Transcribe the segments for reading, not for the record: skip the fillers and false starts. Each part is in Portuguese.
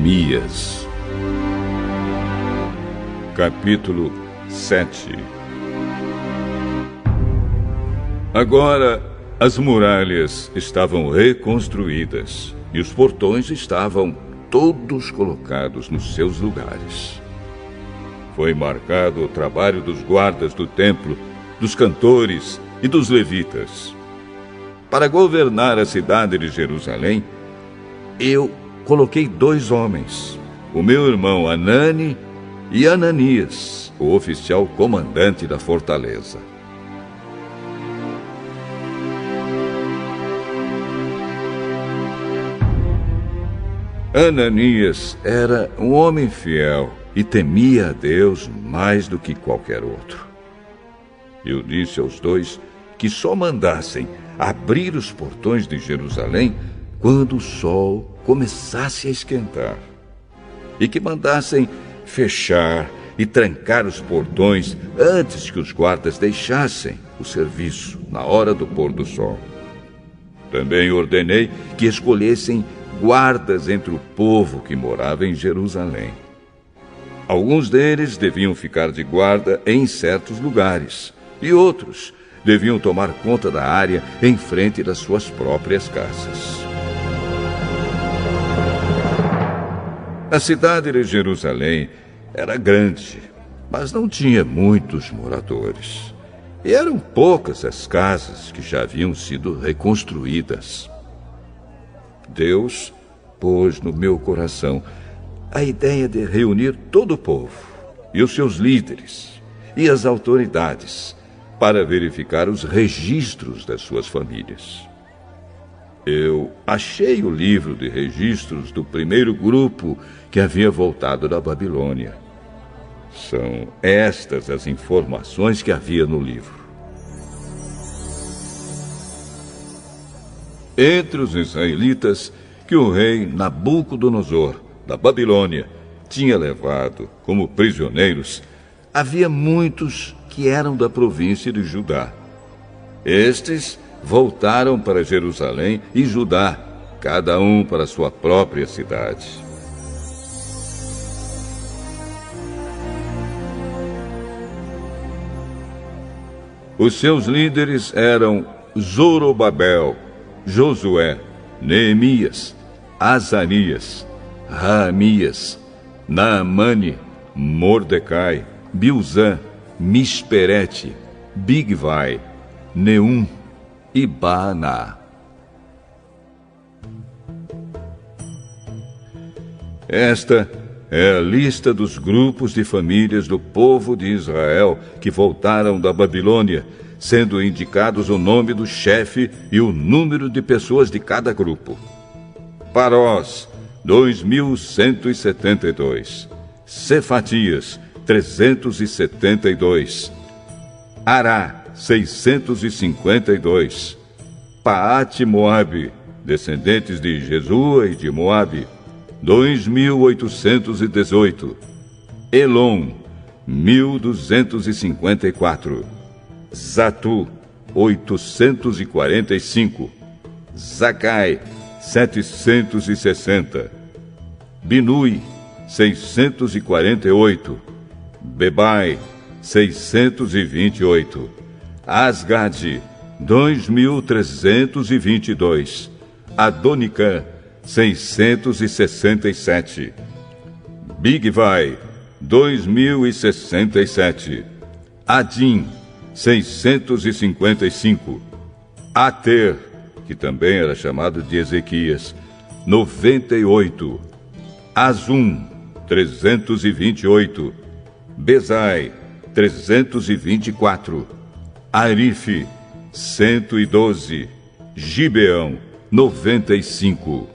Neemias. Capítulo 7. Agora as muralhas estavam reconstruídas e os portões estavam todos colocados nos seus lugares. Foi marcado o trabalho dos guardas do templo, dos cantores e dos levitas. Para governar a cidade de Jerusalém, eu coloquei 2 homens, o meu irmão Hanani e Ananias, o oficial comandante da fortaleza. Ananias era um homem fiel e temia a Deus mais do que qualquer outro. Eu disse aos 2 que só mandassem abrir os portões de Jerusalém quando o sol começasse a esquentar, e que mandassem fechar e trancar os portões antes que os guardas deixassem o serviço na hora do pôr do sol. Também ordenei que escolhessem guardas entre o povo que morava em Jerusalém. Alguns deles deviam ficar de guarda em certos lugares, e outros deviam tomar conta da área em frente das suas próprias casas. A cidade de Jerusalém era grande, mas não tinha muitos moradores. E eram poucas as casas que já haviam sido reconstruídas. Deus pôs no meu coração a ideia de reunir todo o povo, e os seus líderes, e as autoridades, para verificar os registros das suas famílias. Eu achei o livro de registros do primeiro grupo que havia voltado da Babilônia. São estas as informações que havia no livro. Entre os israelitas que o rei Nabucodonosor, da Babilônia, tinha levado como prisioneiros, havia muitos que eram da província de Judá. Estes voltaram para Jerusalém e Judá, cada um para sua própria cidade. Os seus líderes eram Zorobabel, Josué, Neemias, Azarias, Raamias, Naamane, Mordecai, Bilzã, Misperete, Bigvai, Neum e Baaná. Esta é a lista dos grupos de famílias do povo de Israel que voltaram da Babilônia, sendo indicados o nome do chefe e o número de pessoas de cada grupo. Parós, 2.172. Cefatias, 372. Ará, 652. Paate Moabe, descendentes de Jesua e de Moabe, 2.818. Elon, 1.254. Zatu, 845. Zacai, 760. Binui, 648. Bebai, 628. Asgade, 2.322. Adonicã, 667. Bigvai, 2.067. Adim, 655. Ater, que também era chamado de Ezequias, 98. Azum, 328. Bezai, 324. Arife, 112. Gibeão, 95.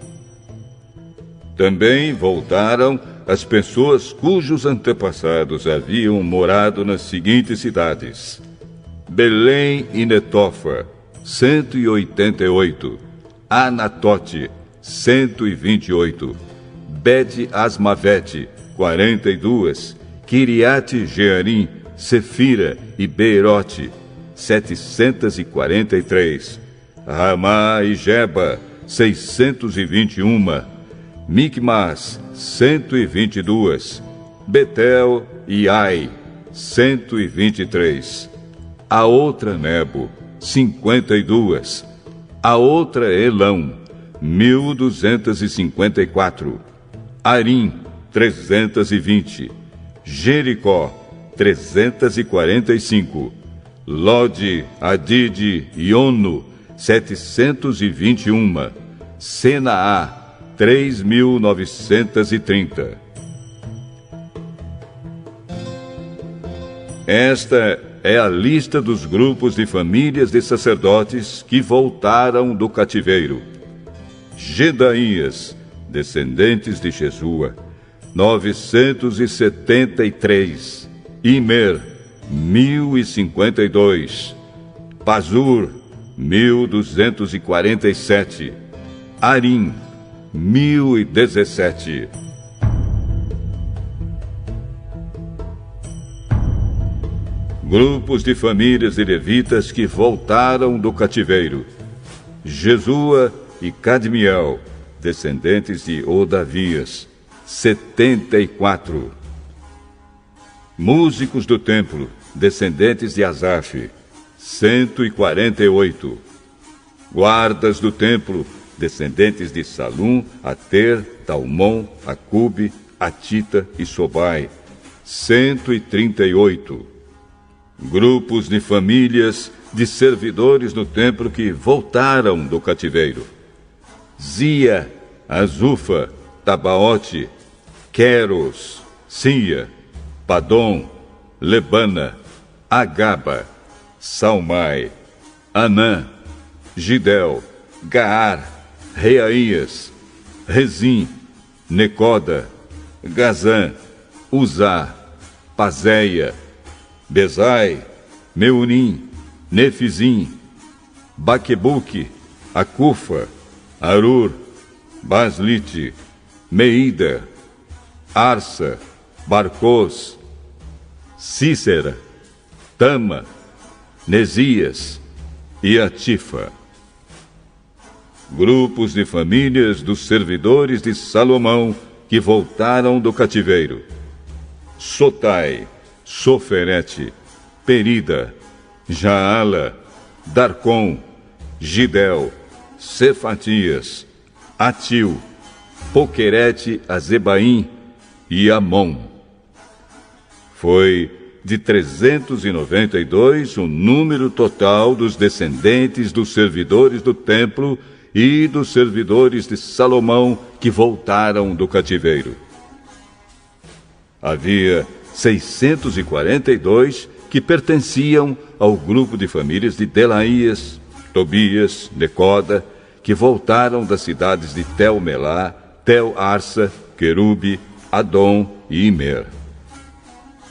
Também voltaram as pessoas cujos antepassados haviam morado nas seguintes cidades: Belém e Netofa, 188. Anatote, 128. Bet-Asmavete, 42. Kiriate-Jearim, Sefira e Beirote, 743. Ramá e Geba, 621. Micmas, 122, Betel e Ai, 123, a outra Nebo, 52, a outra Elão, 1254, Arim, 320, Jericó, 345, Lode, Adide e Ono, 721, Senaá, 3.930. Esta é a lista dos grupos de famílias de sacerdotes que voltaram do cativeiro. Gedaías, descendentes de Jesua, 973. Imer, 1052. Pazur, 1247. Arim, 1017. Grupos de famílias de levitas que voltaram do cativeiro. Jesua e Cadmiel, descendentes de Odavias, 74. Músicos do templo, descendentes de Asaf, 148. Guardas do templo, descendentes de Salum, Ater, Talmon, Acube, Atita e Sobai, 138. Grupos de famílias de servidores no templo que voltaram do cativeiro. Zia, Azufa, Tabaote, Queros, Sia, Padom, Lebana, Agaba, Salmai, Anã, Gidel, Gaar, Reaías, Rezim, Necoda, Gazã, Uzá, Pazéia, Bezai, Meunim, Nefizim, Baquebuque, Acufa, Arur, Baslite, Meida, Arsa, Barcos, Cícera, Tama, Nesias e Atifa. Grupos de famílias dos servidores de Salomão que voltaram do cativeiro. Sotai, Soferete, Perida, Jaala, Darcom, Gidel, Cefatias, Atil, Poquerete, Azebaim e Amon. Foi de 392 o número total dos descendentes dos servidores do templo e dos servidores de Salomão que voltaram do cativeiro. Havia 642 que pertenciam ao grupo de famílias de Delaías, Tobias, Necoda, que voltaram das cidades de Tel-Melá, Tel-Arsa, Querube, Adom e Imer.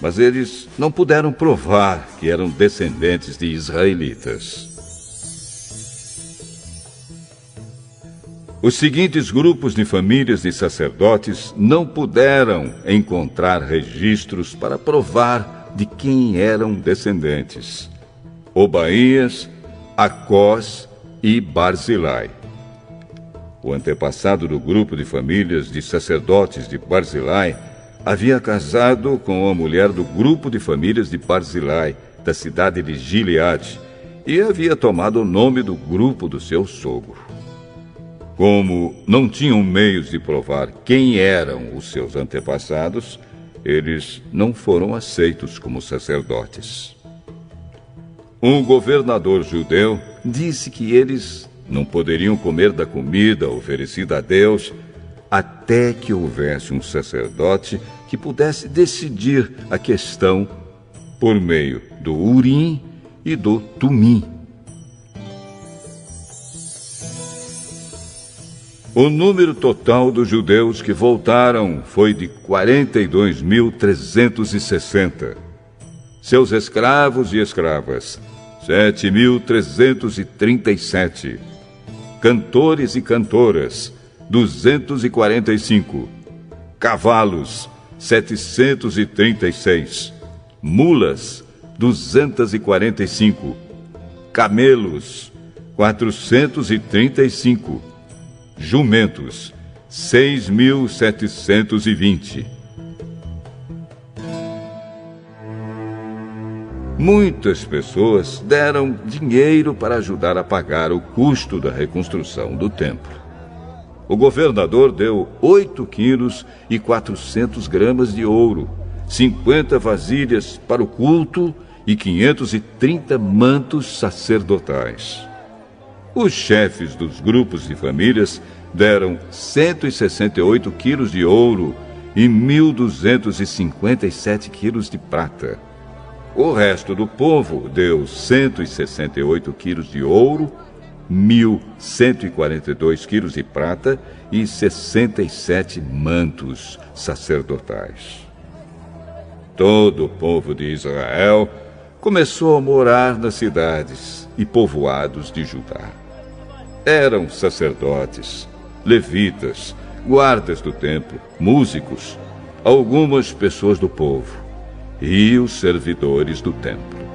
Mas eles não puderam provar que eram descendentes de israelitas. Os seguintes grupos de famílias de sacerdotes não puderam encontrar registros para provar de quem eram descendentes: Obaías, Acós e Barzilai. O antepassado do grupo de famílias de sacerdotes de Barzilai havia casado com a mulher do grupo de famílias de Barzilai, da cidade de Gileade, e havia tomado o nome do grupo do seu sogro. Como não tinham meios de provar quem eram os seus antepassados, eles não foram aceitos como sacerdotes. Um governador judeu disse que eles não poderiam comer da comida oferecida a Deus até que houvesse um sacerdote que pudesse decidir a questão por meio do Urim e do Tumim. O número total dos judeus que voltaram foi de 42.360. Seus escravos e escravas, 7.337. Cantores e cantoras, 245. Cavalos, 736. Mulas, 245. Camelos, 435. Jumentos, 6.720. Muitas pessoas deram dinheiro para ajudar a pagar o custo da reconstrução do templo. O governador deu 8 quilos e 400 gramas de ouro, 50 vasilhas para o culto e 530 mantos sacerdotais. Os chefes dos grupos de famílias deram 168 quilos de ouro e 1.257 quilos de prata. O resto do povo deu 168 quilos de ouro, 1.142 quilos de prata e 67 mantos sacerdotais. Todo o povo de Israel começou a morar nas cidades e povoados de Judá. Eram sacerdotes, levitas, guardas do templo, músicos, algumas pessoas do povo e os servidores do templo.